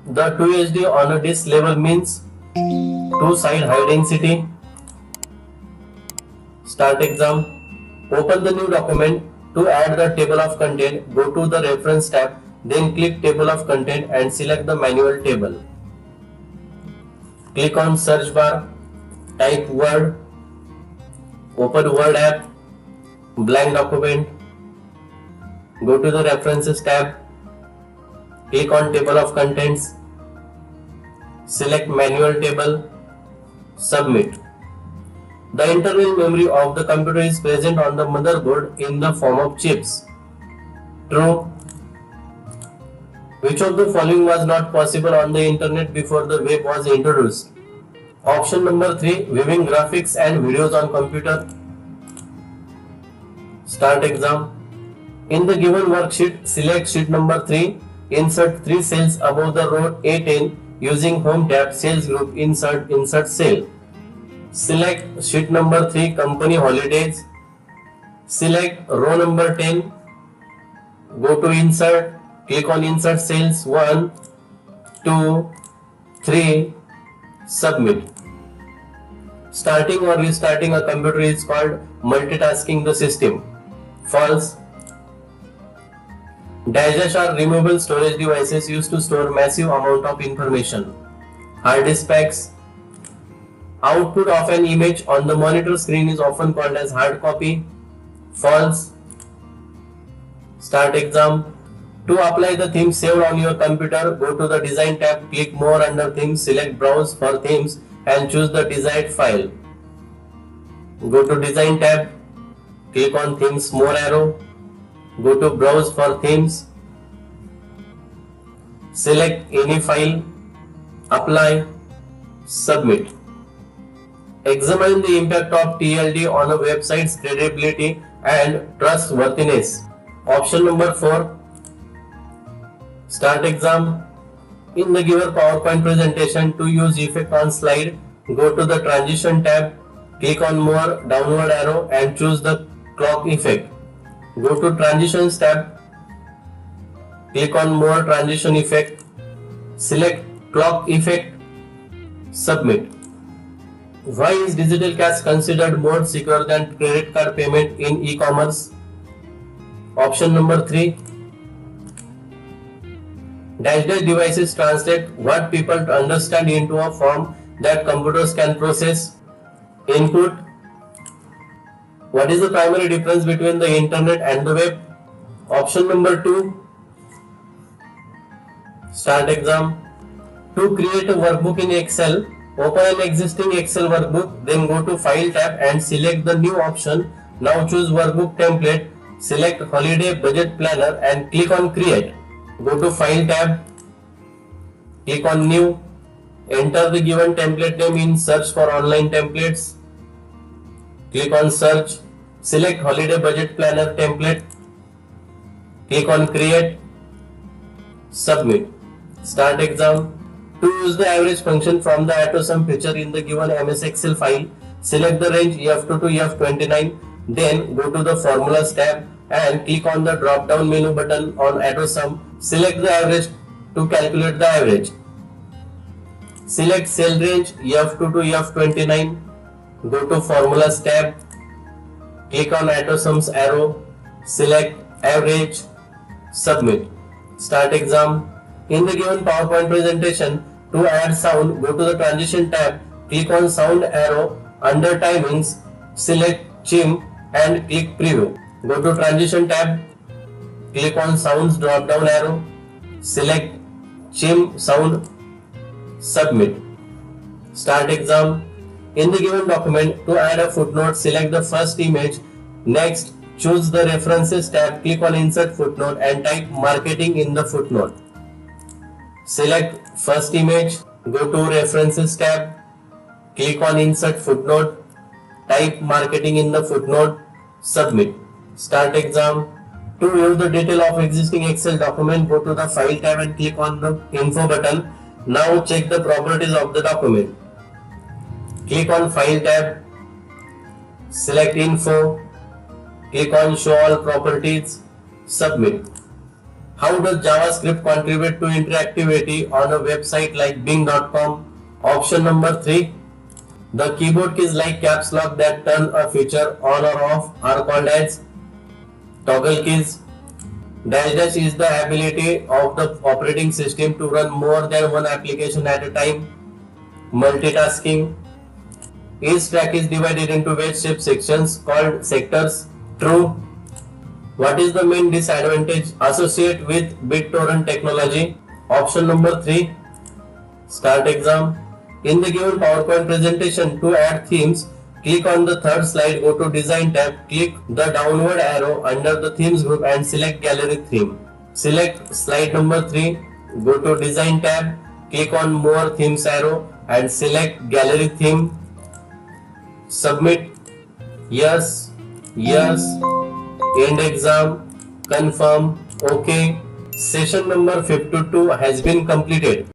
The 2HD on a disk level means two-side high density. Start exam. Open the new document. To add the table of content, go to the reference tab, then click table of content and select the manual table. Click on search bar, type Word, open Word app, blank document, go to the references tab, click on table of contents, select manual table, submit. The internal memory of the computer is present on the motherboard in the form of chips. True. Which of the following was not possible on the internet before the web was introduced? Option number 3, viewing graphics and videos on computer. Start exam. In the given worksheet, select sheet number 3, insert 3 cells above the row A10 using home tab, sales group, insert cell. Select sheet number 3, company holidays. Select row number 10, go to insert, click on insert cells 1, 2, 3, submit. Starting or restarting a computer is called multitasking the system. False. Dash are removable storage devices used to store massive amount of information. Hard disk packs. Output of an image on the monitor screen is often called as hard copy. False. Start exam. To apply the theme saved on your computer, go to the design tab, click more under themes, select browse for themes and choose the desired file. Go to design tab, click on themes more arrow, go to browse for themes, select any file, apply, submit. Examine the impact of TLD on a website's credibility and trustworthiness. Option number 4. Start exam. In the given PowerPoint presentation, to use effect on slide, go to the transition tab, click on more downward arrow and choose the clock effect. Go to transitions tab, click on more transition effect, select clock effect, submit. Why is digital cash considered more secure than credit card payment in e-commerce? Option number 3. Dash devices translate what people understand into a form that computers can process. Input. What is the primary difference between the internet and the web? Option number 2. Start exam. To create a workbook in Excel, open an existing Excel workbook, then go to File tab and select the new option. Now choose Workbook Template, select Holiday Budget Planner and click on Create. Go to File tab, click on New, enter the given template name in Search for Online Templates. Click on Search, select Holiday Budget Planner Template, click on Create, submit. Start exam. To use the average function from the AutoSum feature in the given MS Excel file, select the range F2 to F29, then go to the Formulas tab and click on the drop down menu button on AutoSum, select the average to calculate the average. Select cell range F2 to F29, go to Formulas tab, click on AutoSum's arrow, select average, submit. Start exam. In the given PowerPoint presentation, to add sound, go to the transition tab, click on sound arrow, under timings, select chime and click preview. Go to transition tab, click on sounds drop down arrow, select chime sound, submit. Start exam. In the given document, to add a footnote, select the first image, next choose the references tab, click on insert footnote and type marketing in the footnote. Select first image, go to references tab, click on insert footnote, type marketing in the footnote, submit. Start exam. To view the detail of existing Excel document, go to the file tab and click on the info button. Now check the properties of the document. Click on file tab, select info, click on show all properties, submit. How does JavaScript contribute to interactivity on a website like Bing.com? Option number 3. The keyboard keys like caps lock that turn a feature on or off are called as toggle keys. Dash dash is the ability of the operating system to run more than one application at a time. Multitasking. Each track is divided into wedge-shaped sections called sectors. True. What is the main disadvantage associated with BitTorrent technology? Option number 3. Start exam. In the given PowerPoint presentation, to add themes, click on the third slide, go to Design tab, click the downward arrow under the Themes group and select Gallery theme. Select slide number 3, go to Design tab, click on More Themes arrow and select Gallery theme. Submit. Yes, yes. End exam. Confirm. OK. Session number 52 has been completed.